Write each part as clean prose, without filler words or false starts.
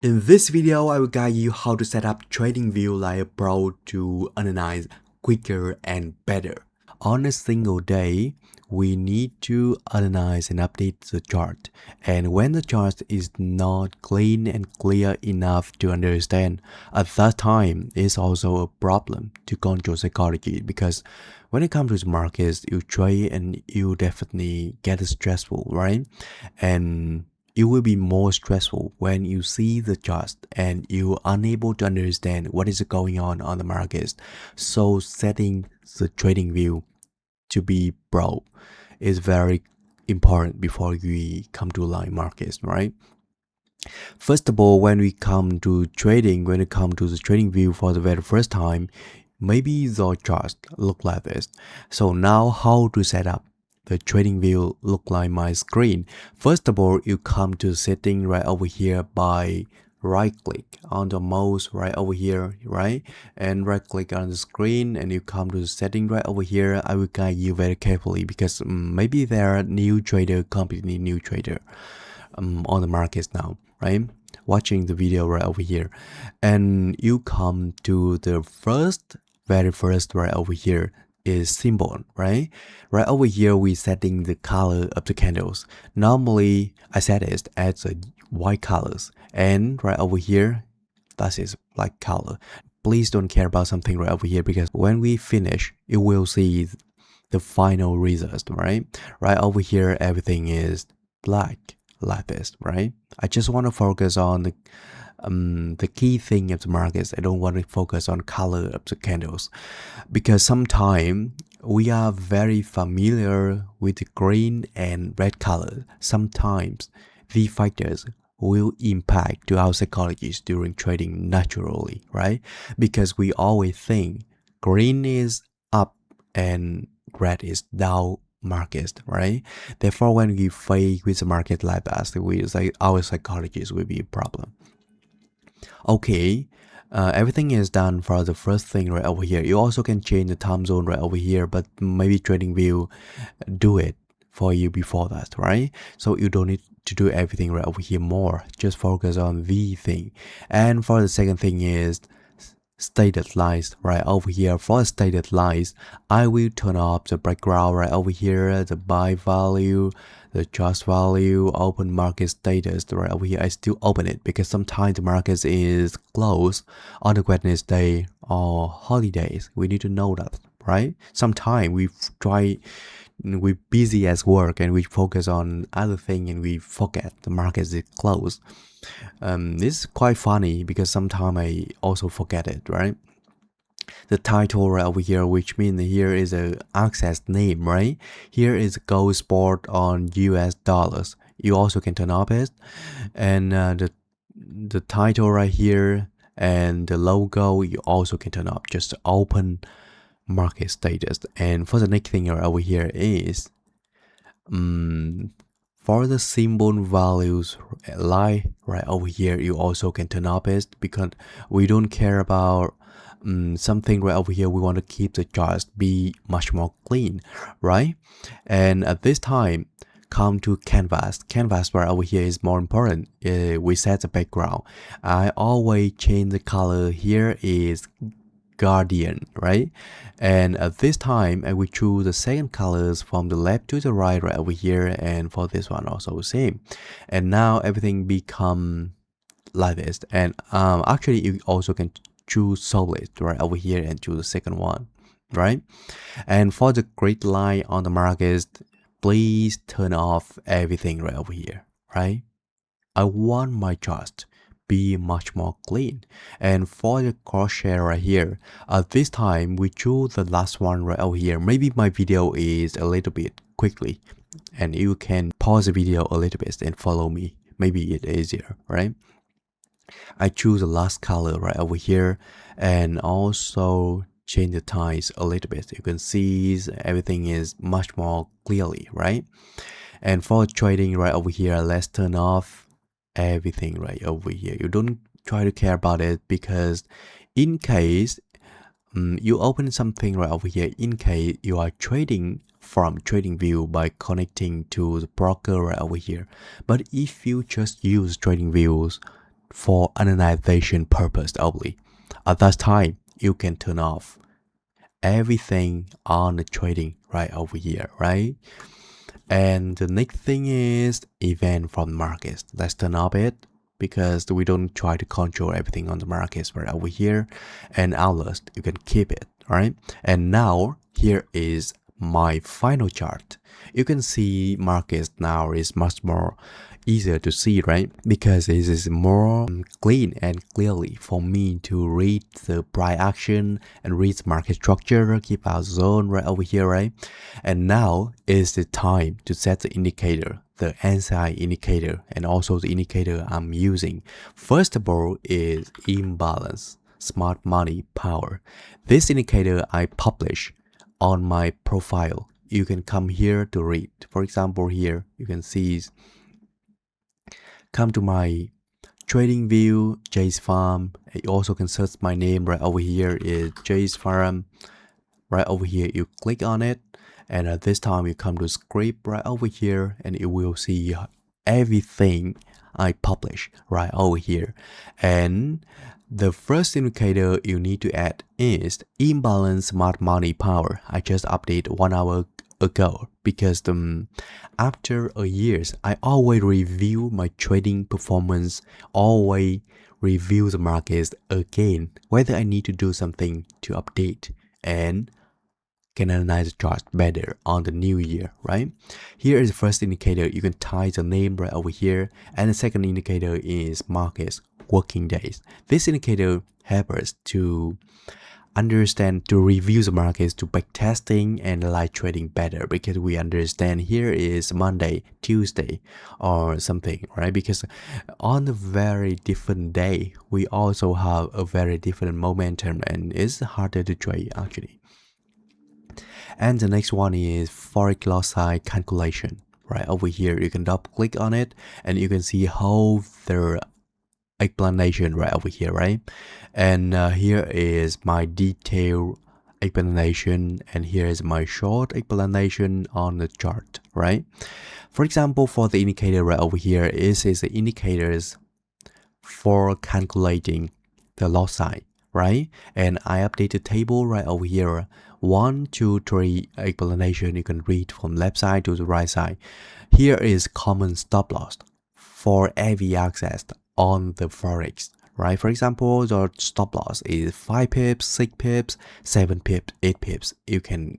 In this video, I will guide you how to set up TradingView like a pro to analyze quicker and better. On a single day, we need to analyze and update the chart. And when the chart is not clean and clear enough to understand, at that time, it's also a problem to control psychology because when it comes to the markets, you trade and you definitely get stressful, right? And it will be more stressful when you see the chart and you're unable to understand what is going on the markets. So setting the trading view to be pro is very important before we come to live markets, right? First of all, when we come to trading, when it comes to the trading view for the very first time, maybe the chart look like this. So now how to set up the trading view look like my screen? First of all, you come to setting right over here by right click on the mouse right over here, right? And right click on the screen and you come to the setting right over here. I will guide you very carefully because maybe there are new trader, completely new trader on the markets now, right? Watching the video right over here. And you come to the very first right over here is symbol, right? Right over here, we setting the color of the candles. Normally, I set it as a white colors. And right over here, that is black color. Please don't care about something right over here because when we finish, you will see the final result, right? Right over here, everything is black like this, right? I just want to focus on the key thing of the markets. I don't want to focus on color of the candles because sometimes we are very familiar with the green and red color. Sometimes these factors will impact to our psychologies during trading naturally, right? Because we always think green is up and red is down markets, right? Therefore, when we face with the market like that, our psychologies will be a problem. Okay, everything is done for the first thing right over here. You also can change the time zone right over here, but maybe TradingView do it for you before that, right? So you don't need to do everything right over here more. Just focus on the thing. And for the second thing is stated lines right over here. For stated lines, I will turn off the background right over here, the buy value, the trust value, open market status right over here. I still open it because sometimes the market is closed on the Wednesday or holidays. We need to know that, right? Sometimes we're busy at work and we focus on other thing and we forget the market is closed. This is quite funny because sometimes I also forget it, right? The title right over here, which means here is a access name, right? Here is gold spot on US dollars. You also can turn off it. And the title right here and the logo, you also can turn off. Just open market status. And for the next thing right over here is for the symbol values line right over here, you also can turn off it because we don't care about something right over here. We want to keep the charts be much more clean, right? And at this time, come to canvas. Canvas right over here is more important. We set the background. I always change the color. Here is Guardian, right? And at this time, I will choose the second colors from the left to the right right over here, and for this one also the same. And now everything become like this. And actually, you also can choose solid right over here and choose the second one, right? And for the grid line on the market, please turn off everything right over here, right? I want my chart be much more clean. And for the crosshair right here, at this time we choose the last one right over here. Maybe my video is a little bit quickly and you can pause the video a little bit and follow me. Maybe it's easier, right? I choose the last color right over here and also change the tiles a little bit. You can see everything is much more clearly, right? And for trading right over here, let's turn off everything right over here. You don't try to care about it because in case you open something right over here, in case you are trading from TradingView by connecting to the broker right over here. But if you just use TradingViews for analyzation purpose only. At that time, you can turn off everything on the trading right over here, right? And the next thing is event from the markets. Let's turn off it because we don't try to control everything on the markets right over here. And outlist, you can keep it, right? And now here is my final chart. You can see markets now is much more easier to see, right? Because it is more clean and clearly for me to read the price action and read the market structure, keep our zone right over here, right? And now is the time to set the indicator, the NCI indicator, and also the indicator I'm using. First of all is imbalance, smart money power. This indicator I publish on my profile. You can come here to read. For example, here you can see, come to my trading view, Jayce farm. You also can search my name right over here is Jayce farm. Right over here, you click on it, and at this time you come to script right over here, and you will see everything I publish right over here. And the first indicator you need to add is imbalance smart money power. I just updated 1 hour ago because after a years I always review my trading performance, always review the markets again whether I need to do something to update and can analyze the chart better on the new year, right? Here is the first indicator. You can type the name right over here, and the second indicator is markets working days. This indicator helps us to understand, to review the markets, to back testing and live trading better, because we understand here is Monday, Tuesday or something, right? Because on a very different day we also have a very different momentum and it's harder to trade actually. And the next one is forex loss size calculation. Right over here, you can double click on it and you can see how the explanation right over here, right? And here is my detailed explanation, and here is my short explanation on the chart, right? For example, for the indicator right over here, is the indicators for calculating the loss size, right? And I update the table right over here. 1, 2, 3 explanation. You can read from left side to the right side. Here is common stop loss for every access on the forex, right? For example, the stop loss is 5 pips, 6 pips, 7 pips, 8 pips. You can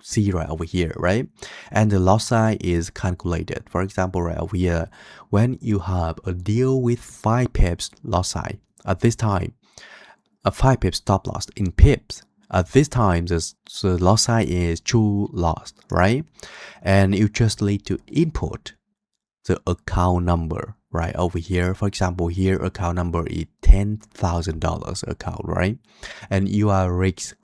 see right over here, right? And the loss size is calculated. For example, right over here, when you have a deal with 5 pips loss size, at this time, a 5 pips stop loss in pips. At this time, the loss size is true loss, right? And you just need to input the account number right over here. For example, here account number is $10,000 account, right? And you are risk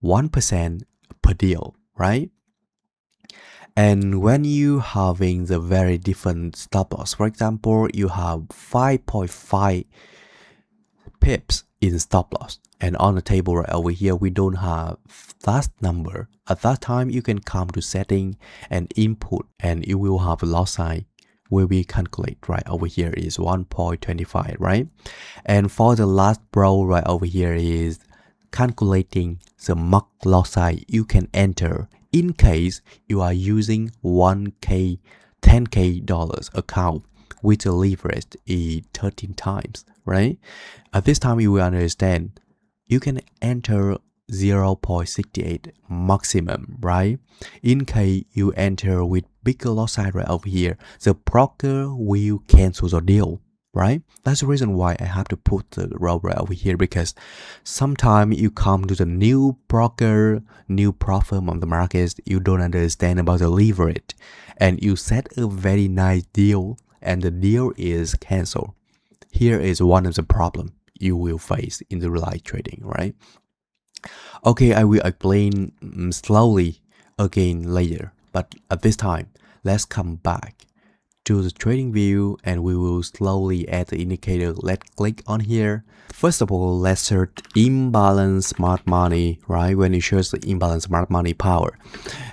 1% per deal, right? And when you having the very different stop loss, for example, you have 5.5 pips in stop loss, and on the table right over here we don't have that number. At that time you can come to setting and input, and you will have a loss size will be calculate right over here is 1.25, right? And for the last row right over here is calculating the max loss size you can enter in case you are using 1k 10k dollars account with the leverage is 13 times, right? At this time you will understand you can enter 0.68 maximum, right? In case you enter with bigger loss size right over here, the broker will cancel the deal, right? That's the reason why I have to put the row right over here, because sometimes you come to the new broker, new platform on the market, you don't understand about the leverage, and you set a very nice deal and the deal is canceled. Here is one of the problems you will face in the live trading, right? Okay, I will explain slowly again later, but at this time, let's come back to the trading view and we will slowly add the indicator. Let's click on here. First of all, let's search imbalance smart money, right? When you search the imbalance smart money power.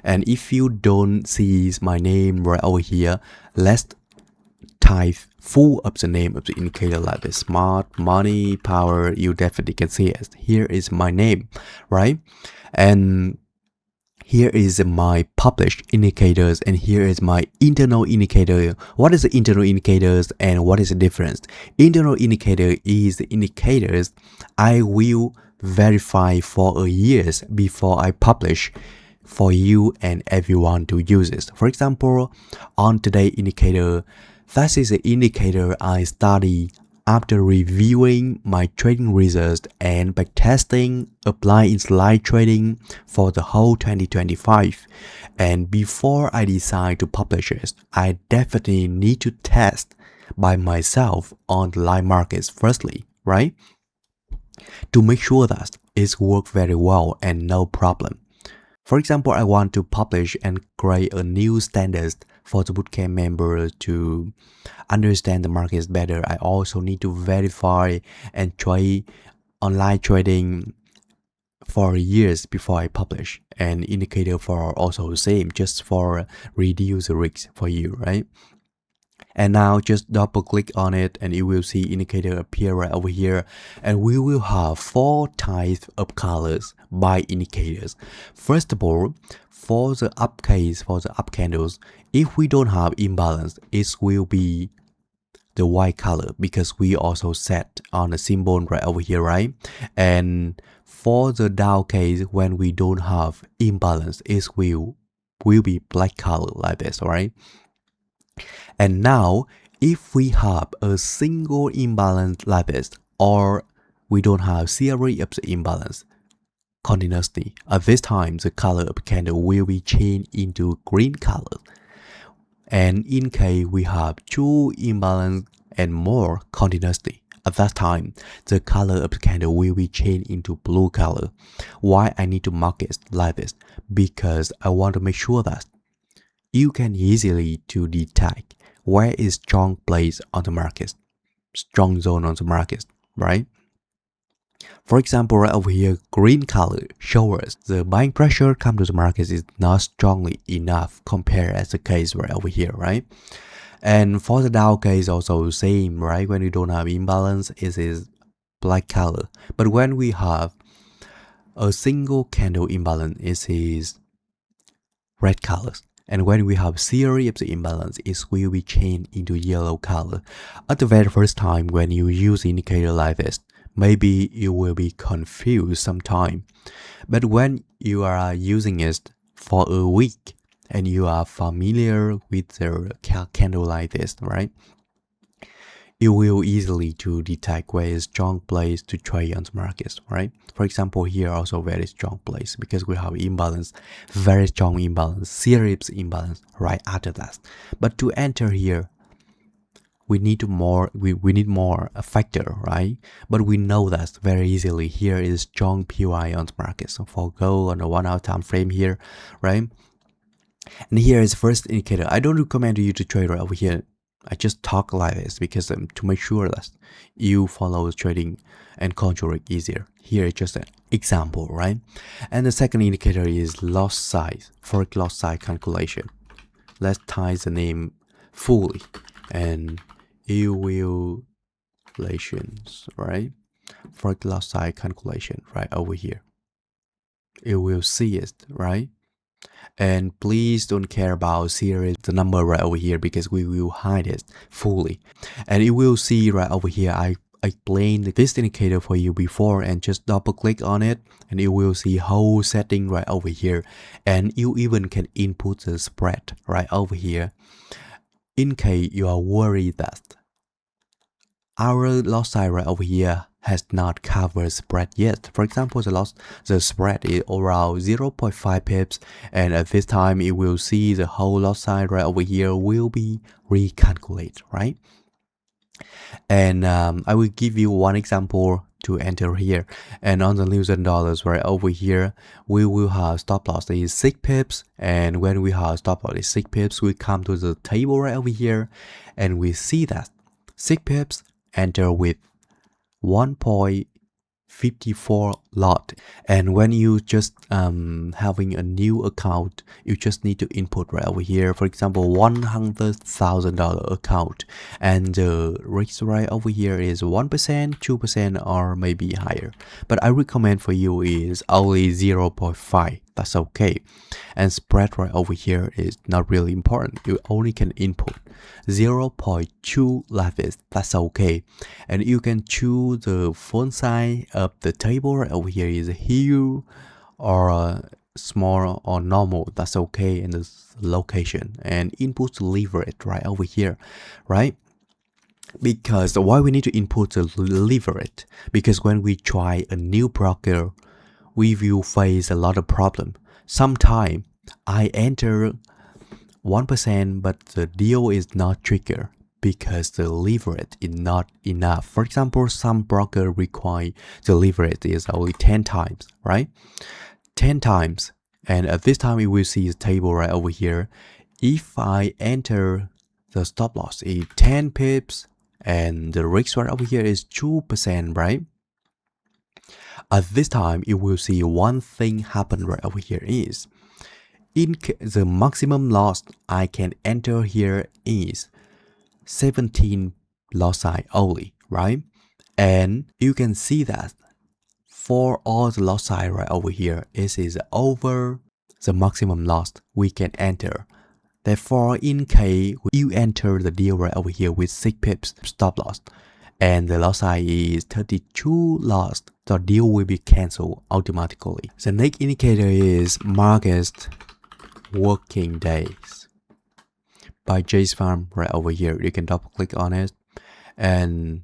And if you don't see my name right over here, let's type full of the name of the indicator like the smart, money, power, you definitely can see it. Here is my name, right? And here is my published indicators, and here is my internal indicator. What is the internal indicators and what is the difference? Internal indicator is the indicators I will verify for a years before I publish for you and everyone to use it. For example, on today indicator, that is the indicator I study after reviewing my trading results and backtesting applying in slide trading for the whole 2025. And before I decide to publish it, I definitely need to test by myself on the live markets firstly, right? To make sure that it's worked very well and no problem. For example, I want to publish and create a new standard for the bootcamp members to understand the markets better. I also need to verify and try online trading for years before I publish. And indicator for also the same, just for reduce the risks for you, right? And now just double click on it and you will see indicator appear right over here, and we will have 4 types of colors by indicators. First of all, for the up case, for the up candles, if we don't have imbalance, it will be the white color because we also set on the symbol right over here, right? And for the down case, when we don't have imbalance, it will be black color like this, right? And now, if we have a single imbalance like this, or we don't have series of the imbalance continuously, at this time the color of the candle will be changed into green color. And in case we have 2 imbalance and more continuously, at that time the color of the candle will be changed into blue color. Why I need to mark it like this? Because I want to make sure that you can easily to detect where is strong place on the market, strong zone on the market, right? For example, right over here, green color shows us the buying pressure come to the market is not strongly enough compared as the case right over here, right? And for the Dow case also the same, right? When we don't have imbalance, it is black color. But when we have a single candle imbalance, it is red colors. And when we have series of the imbalance, it will be changed into yellow color. At the very first time when you use indicator like this, maybe you will be confused sometime. But when you are using it for a week and you are familiar with the candle like this, right? You will easily to detect where is strong place to trade on the markets, right? For example, here also very strong place because we have imbalance, very strong imbalance, series imbalance right after that. But to enter here, we need more a factor, right? But we know that very easily. Here is strong PY on the market. So for gold on the 1 hour time frame here, right? And here is first indicator. I don't recommend you to trade right over here. I just talk like this because to make sure that you follow trading and control it easier. Here is just an example, right? And the second indicator is loss size, forex loss size calculation. Let's type the name fully and evaluations, right? Forex loss size calculation right over here. You will see it, right? And please don't care about series, the number right over here, because we will hide it fully. And you will see right over here, I explained this indicator for you before, and just double click on it and you will see whole setting right over here. And you even can input the spread right over here. In case you are worried that our loss size right over here has not covered spread yet. For example, the spread is around 0.5 pips, and at this time you will see the whole loss size right over here will be recalculated, right? And I will give you one example to enter here. And on the $1,000 right over here, we will have stop loss is 6 pips, and when we have stop loss is 6 pips, we come to the table right over here and we see that 6 pips enter with 1.54 lot. And when you just having a new account, you just need to input right over here, for example, $100,000 account, and the risk right over here is 1%, 2%, or maybe higher. But I recommend for you is only 0.5. That's okay. And spread right over here is not really important. You only can input 0.2 like this. That's okay. And you can choose the font size of the table right over here is huge or small or normal. That's okay. And the location and input leverage right over here, right? Because why we need to input the leverage? Because when we try a new broker, we will face a lot of problem. Sometimes I enter 1%, but the deal is not triggered because the leverage is not enough. For example, some broker require the leverage is only 10 times, right? 10 times. And at this time, you will see the table right over here. If I enter the stop loss is 10 pips and the risk right over here is 2%, right? At this time, you will see one thing happen right over here is in the maximum loss I can enter here is 17 loss size only, right? And you can see that for all the loss size right over here, it is over the maximum loss we can enter. Therefore, in case you enter the deal right over here with 6 pips stop loss, and the loss size is 32 loss, the deal will be cancelled automatically. The next indicator is market working days by Jayce PHAM right over here. You can double click on it, and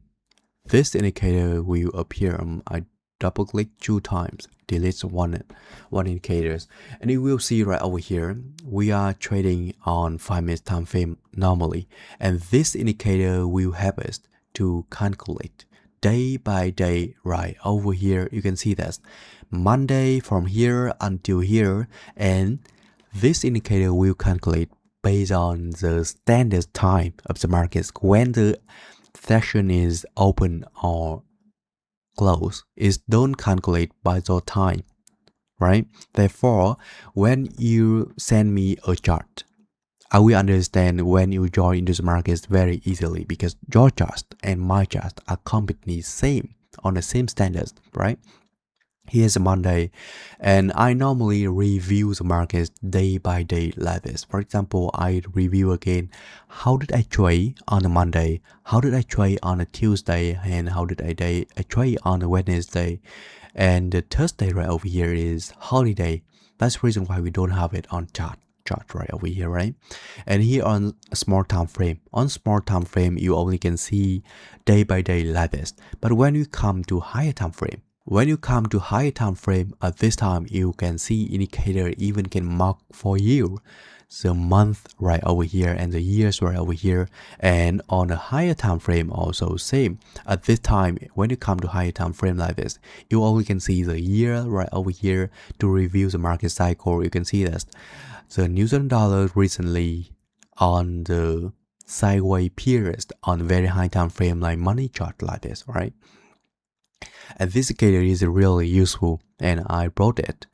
this indicator will appear. I double click 2 times, delete one indicators, and you will see right over here we are trading on 5 minutes time frame normally, and this indicator will help us to calculate day by day right over here. You can see that Monday from here until here, and this indicator will calculate based on the standard time of the markets when the session is open or close. It don't calculate by the time, right? Therefore, when you send me a chart, I will understand when you join into the markets very easily because your chart and my chart are completely same on the same standards, right? Here's a Monday, and I normally review the markets day by day like this. For example, I review again, how did I trade on a Monday? How did I trade on a Tuesday? And how did I trade on a Wednesday? And the Thursday right over here is holiday. That's the reason why we don't have it on chart right over here, right? And here on a small time frame, you only can see day by day like this. But when you come to higher time frame, at this time you can see indicator even can mark for you the month right over here and the years right over here. And on a higher time frame also same. At this time, when you come to higher time frame like this, you only can see the year right over here to review the market cycle. You can see that the New Zealand dollar recently on the sideways period on very high time frame like money chart like this, right? And this indicator is really useful, and I brought it,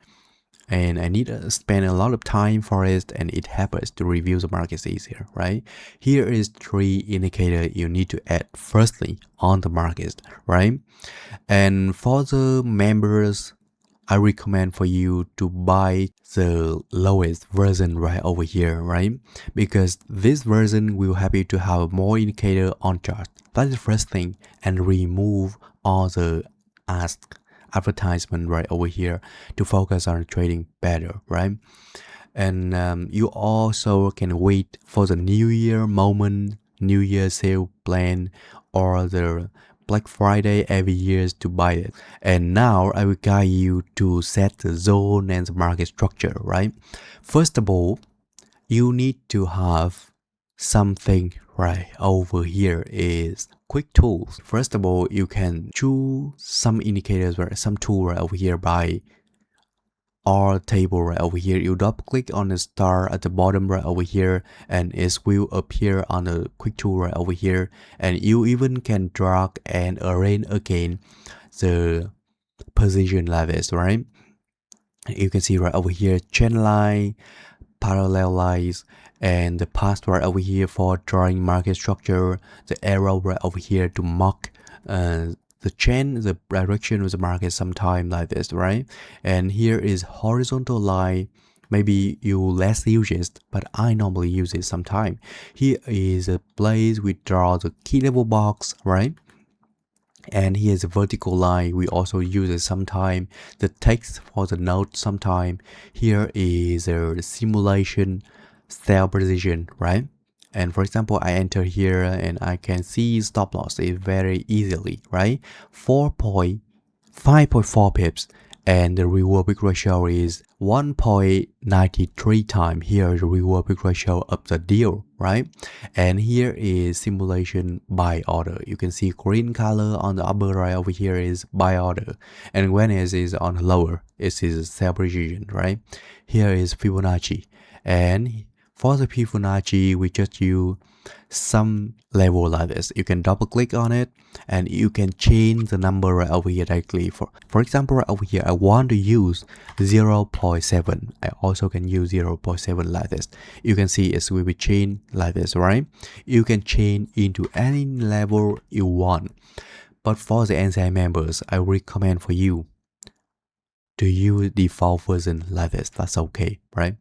and I need to spend a lot of time for it, and it helps us to review the markets easier, right? Here is 3 indicators you need to add firstly on the market, right? And for the members, I recommend for you to buy the lowest version right over here, right? Because this version will help you to have more indicator on chart. That's the first thing, and remove all the advertisement right over here to focus on trading better, right? And you also can wait for the New Year moment, New Year sale plan, or the Black Friday every year to buy it. And now I will guide you to set the zone and the market structure, right? First of all, you need to have something right over here is quick tools. First of all, you can choose some indicators or some tool right over here by our table right over here. You double click on the star at the bottom right over here, and it will appear on the quick tool right over here. And you even can drag and arrange again the position like this, right? You can see right over here trend line, parallel lines, and the path right over here for drawing market structure, the arrow right over here to mark the trend, the direction of the market sometime like this, right? And here is horizontal line. Maybe you less use it, but I normally use it sometime. Here is a place we draw the key level box, right? And here's a vertical line. We also use it sometime. The text for the note sometime. Here is a simulation sell position, right? And for example, I enter here and I can see stop loss is very easily, right? 5.4 pips, and the reward big ratio is 1.93 times. Here is the reward big ratio of the deal, right? And here is simulation buy order. You can see green color on the upper right over here is buy order, and when it is on the lower, it is sell position, right? Here is Fibonacci, and for the Fibonacci, we just use some level like this. You can double click on it and you can change the number right over here directly. For example, right over here, I want to use 0.7. I also can use 0.7 like this. You can see it will be changed like this, right? You can change into any level you want. But for the NCI members, I recommend for you to use default version like this. That's okay, right?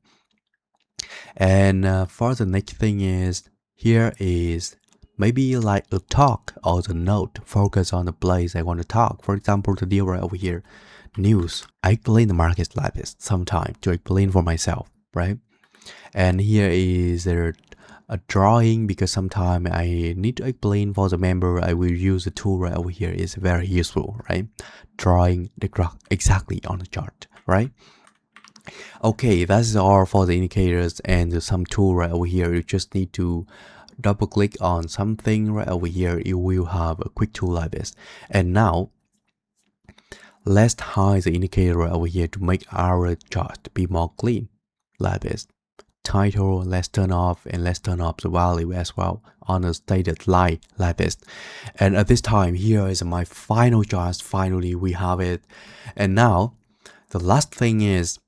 And for the next thing is, here is maybe like a talk or the note, focus on the place I want to talk. For example, the deal right over here, news. I explain the market like this sometime to explain for myself, right? And here is a drawing, because sometimes I need to explain for the member. I will use the tool right over here. It's very useful, right? Drawing the graph exactly on the chart, right? Okay, that's all for the indicators and some tool right over here. You just need to double click on something right over here. You will have a quick tool like this. And now let's hide the indicator right over here to make our chart be more clean like this. Title, let's turn off, and let's turn off the value as well on a stated line like this. And at this time, here is my final chart. Finally, we have it. And now the last thing is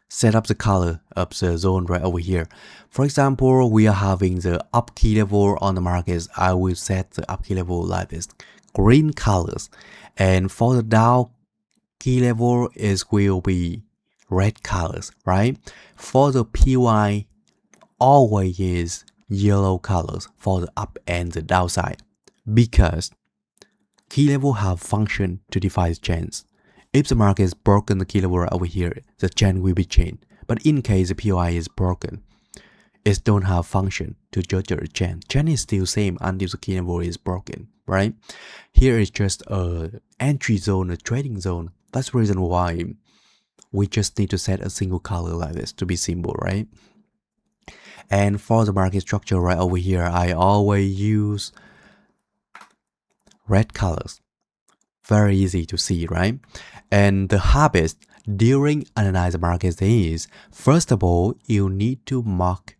set up the color of the zone right over here. For example, we are having the up key level on the markets. I will set the up key level like this, green colors, and for the down key level will be red colors, right? For the PY, always is yellow colors for the up and the downside, because key level have function to define chance. If the market is broken the key level over here, the chance will be changed. But in case the POI is broken, it don't have function to judge the chance. Chance is still same until the key level is broken, right? Here is just a entry zone, a trading zone. That's the reason why we just need to set a single color like this to be simple, right? And for the market structure right over here, I always use red colors. Very easy to see, right? And the habit during analyze the markets is, first of all, you need to mark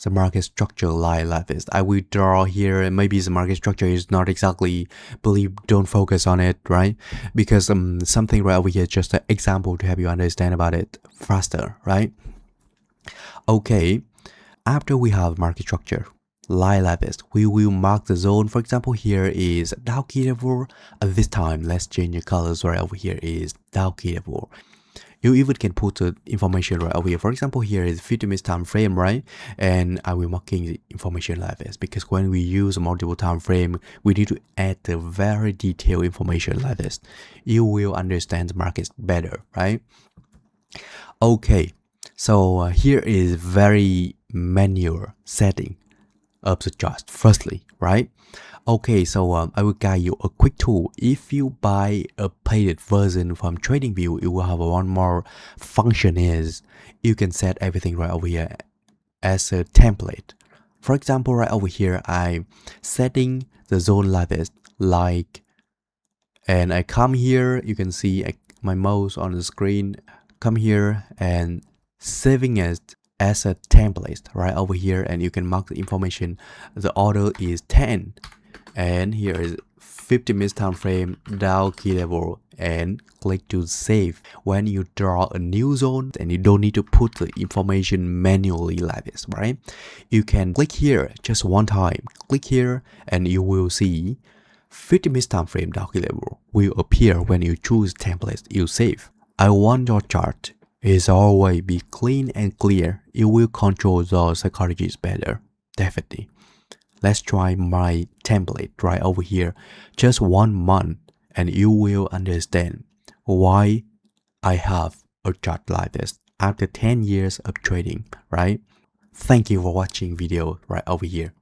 the market structure line like this. I will draw here, and maybe the market structure is not exactly, believe, don't focus on it, right? Because something right over here, just an example to help you understand about it faster, right? Okay, after we have market structure line like this, we will mark the zone. For example, here is Dow key level. At this time, let's change the colors right over here is Dow key level. You even can put the information right over here. For example, here is 50-minute time frame, right? And I will marking the information like this, because when we use multiple time frame, we need to add the very detailed information like this. You will understand the markets better, right? Okay, so here is very manual setting of the chart firstly, right? Okay, so I will guide you a quick tool. If you buy a paid version from TradingView, it will have one more function is you can set everything right over here as a template. For example, right over here, I'm setting the zone like this, and I come here, you can see my mouse on the screen, come here and saving it as a template right over here, and you can mark the information. The order is 10, and here is 50 minutes time frame, down key level, and click to save. When you draw a new zone and you don't need to put the information manually like this, right? You can click here just one time, click here, and you will see 50 minutes time frame down key level will appear when you choose templates you save. I want your chart is always be clean and clear. It will control the psychologies better, definitely. Let's try my template right over here, just 1 month, and you will understand why I have a chart like this after 10 years of trading, right? Thank you for watching video right over here.